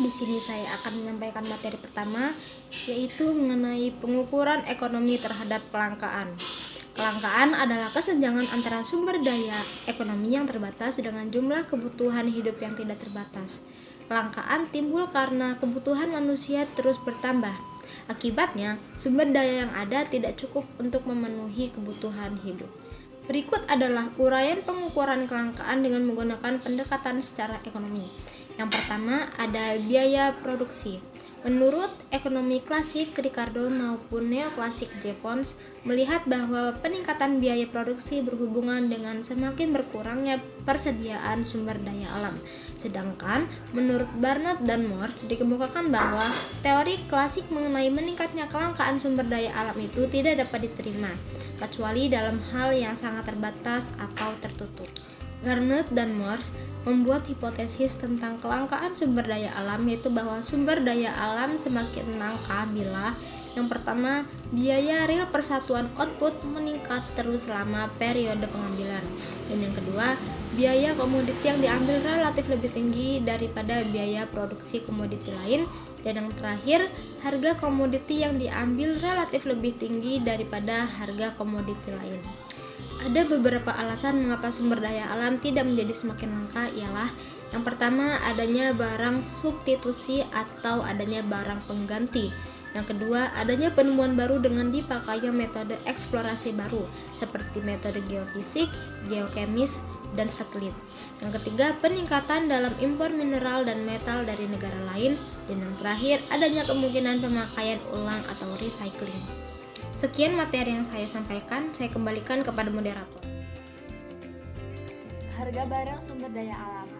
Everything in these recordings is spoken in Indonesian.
di sini saya akan menyampaikan materi pertama, yaitu mengenai pengukuran ekonomi terhadap kelangkaan. Kelangkaan adalah kesenjangan antara sumber daya ekonomi yang terbatas dengan jumlah kebutuhan hidup yang tidak terbatas. Kelangkaan timbul karena kebutuhan manusia terus bertambah. Akibatnya, sumber daya yang ada tidak cukup untuk memenuhi kebutuhan hidup. Berikut adalah uraian pengukuran kelangkaan dengan menggunakan pendekatan secara ekonomi. Yang pertama, ada biaya produksi. Menurut ekonomi klasik Ricardo maupun neoklasik Jevons melihat bahwa peningkatan biaya produksi berhubungan dengan semakin berkurangnya persediaan sumber daya alam. Sedangkan menurut Barnard dan Morse dikemukakan bahwa teori klasik mengenai meningkatnya kelangkaan sumber daya alam itu tidak dapat diterima, kecuali dalam hal yang sangat terbatas atau tertutup. Barnard dan Morse membuat hipotesis tentang kelangkaan sumber daya alam, yaitu bahwa sumber daya alam semakin langka bila yang pertama, biaya real persatuan output meningkat terus selama periode pengambilan, dan yang kedua, biaya komoditi yang diambil relatif lebih tinggi daripada biaya produksi komoditi lain, dan yang terakhir, harga komoditi yang diambil relatif lebih tinggi daripada harga komoditi lain. Ada beberapa alasan mengapa sumber daya alam tidak menjadi semakin langka, ialah yang pertama, adanya barang substitusi atau adanya barang pengganti. Yang kedua, adanya penemuan baru dengan dipakainya metode eksplorasi baru seperti metode geofisik, geokemis, dan satelit. Yang ketiga, peningkatan dalam impor mineral dan metal dari negara lain. Dan yang terakhir, adanya kemungkinan pemakaian ulang atau recycling. Sekian materi yang saya sampaikan, saya kembalikan kepada moderator. Harga barang sumber daya alam.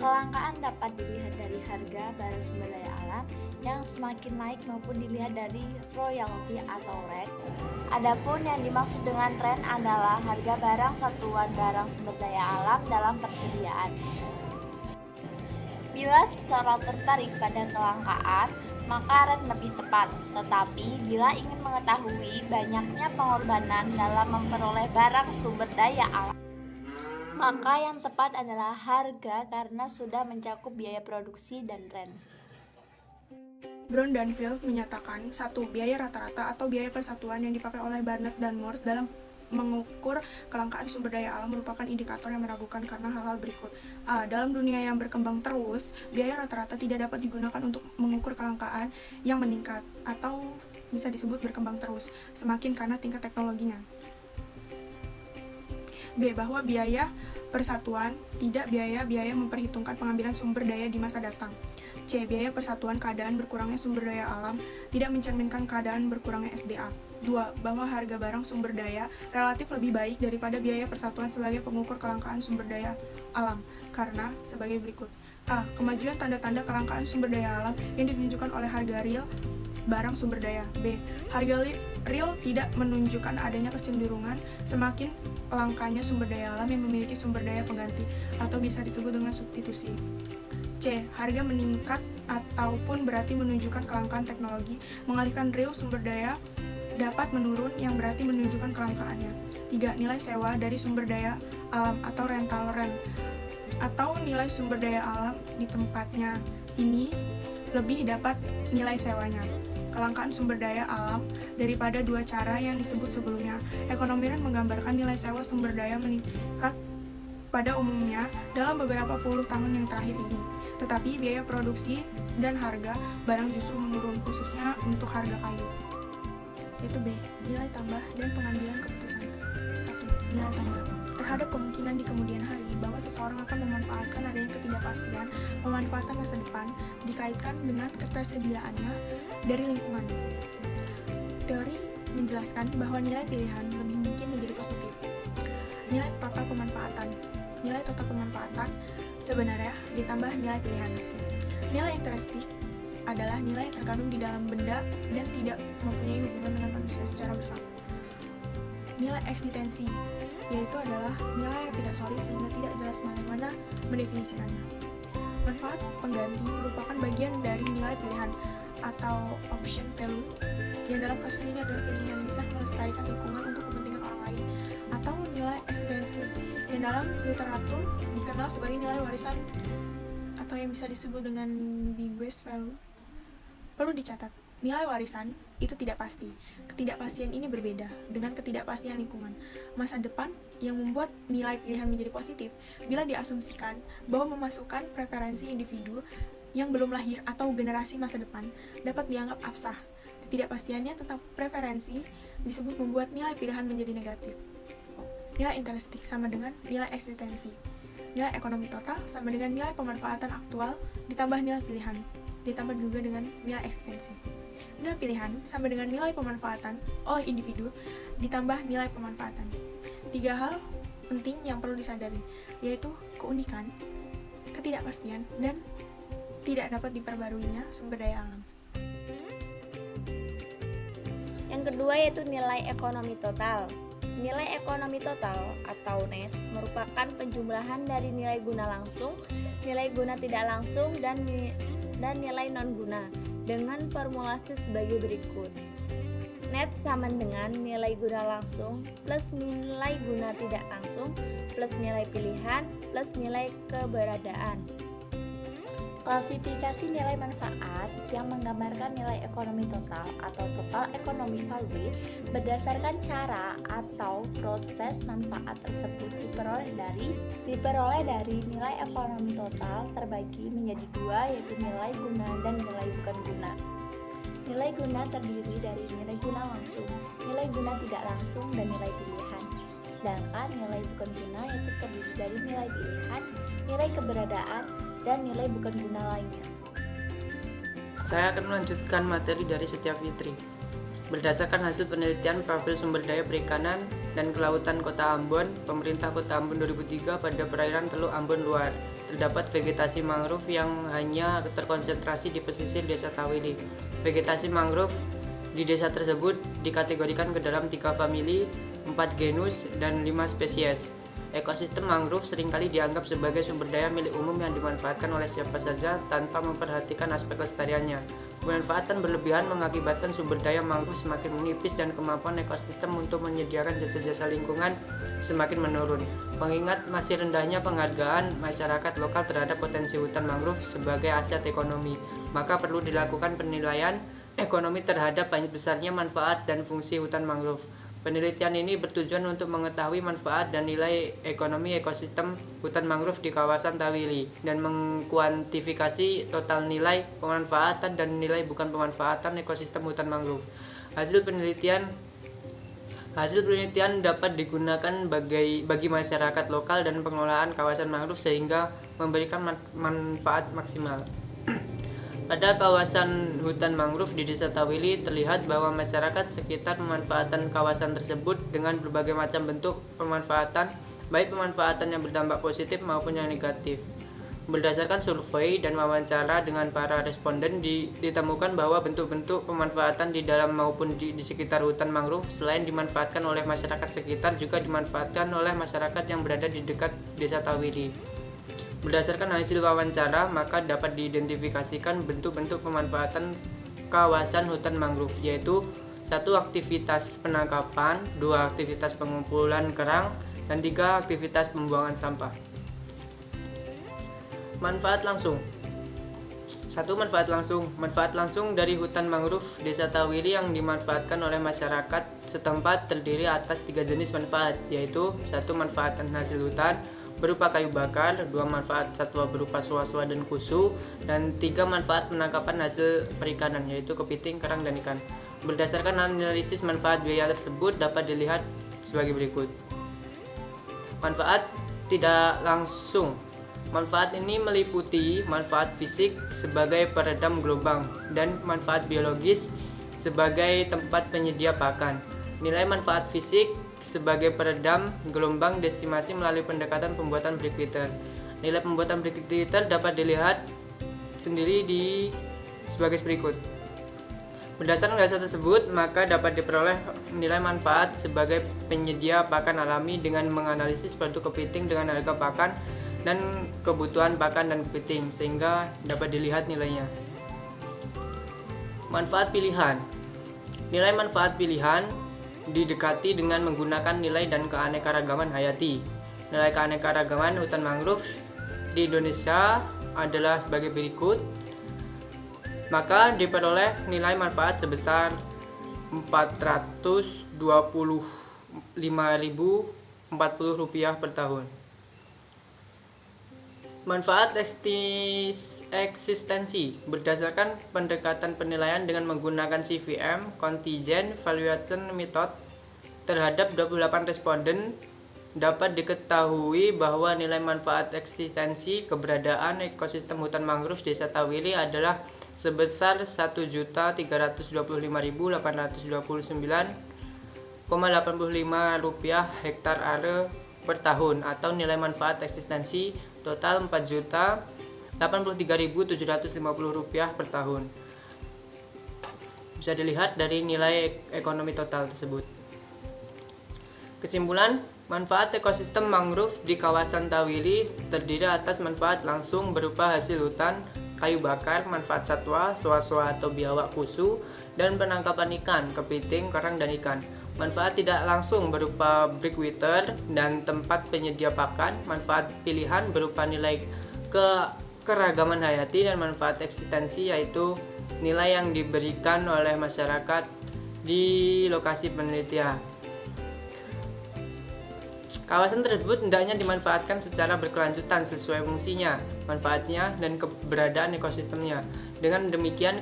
Kelangkaan dapat dilihat dari harga barang sumber daya alam yang semakin naik maupun dilihat dari royalti atau rent. Adapun yang dimaksud dengan rent adalah harga barang satuan barang sumber daya alam dalam persediaan. Bila seseorang tertarik pada kelangkaan, maka rent lebih tepat. Tetapi bila ingin mengetahui banyaknya pengorbanan dalam memperoleh barang sumber daya alam, maka yang tepat adalah harga karena sudah mencakup biaya produksi dan rent. Brown dan Field menyatakan, 1. Biaya rata-rata atau biaya persatuan yang dipakai oleh Barnard dan Morse dalam mengukur kelangkaan sumber daya alam merupakan indikator yang meragukan karena hal-hal berikut. A. Dalam dunia yang berkembang terus, biaya rata-rata tidak dapat digunakan untuk mengukur kelangkaan yang meningkat atau bisa disebut berkembang terus, semakin karena tingkat teknologinya. B. Bahwa biaya persatuan tidak biaya memperhitungkan pengambilan sumber daya di masa datang. C. Biaya persatuan keadaan berkurangnya sumber daya alam tidak mencerminkan keadaan berkurangnya SDA. 2. Bahwa harga barang sumber daya relatif lebih baik daripada biaya persatuan sebagai pengukur kelangkaan sumber daya alam, karena sebagai berikut. A. Kemajuan tanda-tanda kelangkaan sumber daya alam yang ditunjukkan oleh harga real barang sumber daya. B. Harga real tidak menunjukkan adanya kecenderungan semakin langkanya sumber daya alam yang memiliki sumber daya pengganti atau bisa disebut dengan substitusi. C. Harga meningkat ataupun berarti menunjukkan kelangkaan teknologi, mengalihkan real sumber daya dapat menurun yang berarti menunjukkan kelangkaannya. 3. Nilai sewa dari sumber daya alam atau rental rent atau nilai sumber daya alam di tempatnya ini lebih dapat nilai sewanya. Kelangkaan sumber daya alam daripada dua cara yang disebut sebelumnya. Ekonomi rent menggambarkan nilai sewa sumber daya meningkat pada umumnya dalam beberapa puluh tahun yang terakhir ini. Tetapi biaya produksi dan harga barang justru menurun, khususnya untuk harga kayu. Yaitu B. Nilai tambah dan pengambilan keputusan. 1. Nilai tambah. Terhadap kemungkinan di kemudian hari bahwa seseorang akan memanfaatkan adanya ketidakpastian, pemanfaatan masa depan dikaitkan dengan ketersediaannya dari lingkungan. Teori menjelaskan bahwa nilai pilihan lebih mungkin menjadi positif. Nilai total pemanfaatan. Nilai total pemanfaatan sebenarnya ditambah nilai pilihan. Nilai intrinsikik adalah nilai yang terkandung di dalam benda dan tidak mempunyai hubungan dengan manusia secara bersama. Nilai eksistensi, yaitu adalah nilai yang tidak solid sehingga tidak jelas bagaimana mendefinisikannya. Manfaat pengganti merupakan bagian dari nilai pilihan atau option value, yang dalam kasus ini adalah keinginan bisa melestarikan lingkungan untuk kepentingan orang lain, atau nilai eksistensi, yang dalam literatur dikenal sebagai nilai warisan atau yang bisa disebut dengan Bequest value. Perlu dicatat, nilai warisan itu tidak pasti. Ketidakpastian ini berbeda dengan ketidakpastian lingkungan. Masa depan yang membuat nilai pilihan menjadi positif bila diasumsikan bahwa memasukkan preferensi individu yang belum lahir atau generasi masa depan dapat dianggap absah. Ketidakpastiannya tentang preferensi disebut membuat nilai pilihan menjadi negatif. Nilai intrinsik sama dengan nilai eksistensi. Nilai ekonomi total sama dengan nilai pemanfaatan aktual ditambah nilai pilihan, ditambah juga dengan nilai eksistensi. Nilai pilihan sama dengan nilai pemanfaatan oleh individu ditambah nilai pemanfaatan. 3 hal penting yang perlu disadari, yaitu keunikan, ketidakpastian, dan tidak dapat diperbaruinya sumber daya alam. Yang kedua yaitu nilai ekonomi total. Nilai ekonomi total atau net merupakan penjumlahan dari nilai guna langsung, nilai guna tidak langsung, dan nilai non-guna dengan formulasi sebagai berikut. Net sama dengan nilai guna langsung plus nilai guna tidak langsung plus nilai pilihan plus nilai keberadaan. Klasifikasi nilai manfaat yang menggambarkan nilai ekonomi total atau total economic value berdasarkan cara atau proses manfaat tersebut diperoleh dari nilai ekonomi total terbagi menjadi 2, yaitu nilai guna dan nilai bukan guna. Nilai guna terdiri dari nilai guna langsung, nilai guna tidak langsung, dan nilai pilihan. Sedangkan nilai bukan guna itu terdiri dari nilai pilihan, nilai keberadaan, dan nilai bukan guna lainnya. Saya akan melanjutkan materi dari Setia Fitri. Berdasarkan hasil penelitian profil sumber daya perikanan dan kelautan Kota Ambon, pemerintah Kota Ambon 2003 pada perairan Teluk Ambon Luar, terdapat vegetasi mangrove yang hanya terkonsentrasi di pesisir Desa Tawili. Vegetasi mangrove di desa tersebut dikategorikan ke dalam 3 famili, 4 genus, dan 5 spesies. Ekosistem mangrove seringkali dianggap sebagai sumber daya milik umum yang dimanfaatkan oleh siapa saja tanpa memperhatikan aspek kelestariannya. Pemanfaatan berlebihan mengakibatkan sumber daya mangrove semakin menipis dan kemampuan ekosistem untuk menyediakan jasa-jasa lingkungan semakin menurun. Mengingat masih rendahnya penghargaan masyarakat lokal terhadap potensi hutan mangrove sebagai aset ekonomi, maka perlu dilakukan penilaian ekonomi terhadap banyak besarnya manfaat dan fungsi hutan mangrove. Penelitian ini bertujuan untuk mengetahui manfaat dan nilai ekonomi ekosistem hutan mangrove di kawasan Tawili dan mengkuantifikasi total nilai pemanfaatan dan nilai bukan pemanfaatan ekosistem hutan mangrove. Hasil penelitian dapat digunakan bagi masyarakat lokal dan pengelolaan kawasan mangrove sehingga memberikan manfaat maksimal. Pada kawasan hutan mangrove di Desa Tawili terlihat bahwa masyarakat sekitar memanfaatkan kawasan tersebut dengan berbagai macam bentuk pemanfaatan, baik pemanfaatan yang berdampak positif maupun yang negatif. Berdasarkan survei dan wawancara dengan para responden ditemukan bahwa bentuk-bentuk pemanfaatan di dalam maupun di sekitar hutan mangrove selain dimanfaatkan oleh masyarakat sekitar juga dimanfaatkan oleh masyarakat yang berada di dekat Desa Tawili. Berdasarkan hasil wawancara, maka dapat diidentifikasikan bentuk-bentuk pemanfaatan kawasan hutan mangrove, yaitu 1. Aktivitas penangkapan, 2. Aktivitas pengumpulan kerang, dan 3. Aktivitas pembuangan sampah. Manfaat langsung. 1. Manfaat langsung dari hutan mangrove Desa Tawili yang dimanfaatkan oleh masyarakat setempat terdiri atas 3 jenis manfaat, yaitu 1. Manfaat hasil hutan berupa kayu bakar, 2. Manfaat satwa berupa suwa-suwa dan kusu, dan 3. Manfaat penangkapan hasil perikanan yaitu kepiting, kerang, dan ikan. Berdasarkan analisis manfaat biaya tersebut dapat dilihat sebagai berikut. Manfaat tidak langsung. Manfaat ini meliputi manfaat fisik sebagai peredam gelombang dan manfaat biologis sebagai tempat penyedia pakan. Nilai manfaat fisik sebagai peredam gelombang diestimasi melalui pendekatan pembuatan Brick-Ritter. Nilai pembuatan Brick-Ritter dapat dilihat sendiri sebagai berikut. Berdasarkan dasar tersebut, maka dapat diperoleh nilai manfaat sebagai penyedia pakan alami dengan menganalisis produk kepiting dengan harga pakan dan kebutuhan pakan dan kepiting sehingga dapat dilihat nilainya. Manfaat pilihan. Nilai manfaat pilihan didekati dengan menggunakan nilai dan keanekaragaman hayati. Nilai keanekaragaman hutan mangrove di Indonesia adalah sebagai berikut, maka diperoleh nilai manfaat sebesar Rp425.040 per tahun. Manfaat eksistensi berdasarkan pendekatan penilaian dengan menggunakan CVM Contingent Valuation Method terhadap 28 responden, dapat diketahui bahwa nilai manfaat eksistensi keberadaan ekosistem hutan mangrove Desa Tawili adalah sebesar Rp1.329,85 hektar are per tahun, atau nilai manfaat eksistensi total Rp4.083.750 per tahun. Bisa dilihat dari nilai ekonomi total tersebut. Kesimpulan, manfaat ekosistem mangrove di kawasan Tawili terdiri atas manfaat langsung berupa hasil hutan, kayu bakar, manfaat satwa, soa-soa atau biawak kusu, dan penangkapan ikan, kepiting, kerang, dan ikan. Manfaat tidak langsung berupa breakwater dan tempat penyedia pakan, manfaat pilihan berupa nilai keragaman hayati, dan manfaat eksistensi yaitu nilai yang diberikan oleh masyarakat di lokasi penelitian. Kawasan tersebut hendaknya dimanfaatkan secara berkelanjutan sesuai fungsinya, manfaatnya, dan keberadaan ekosistemnya. Dengan demikian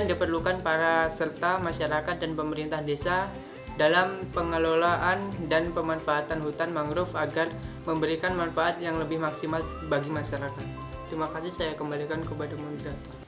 diperlukan para serta masyarakat dan pemerintah desa dalam pengelolaan dan pemanfaatan hutan mangrove agar memberikan manfaat yang lebih maksimal bagi masyarakat. Terima kasih, saya kembalikan kepada moderator.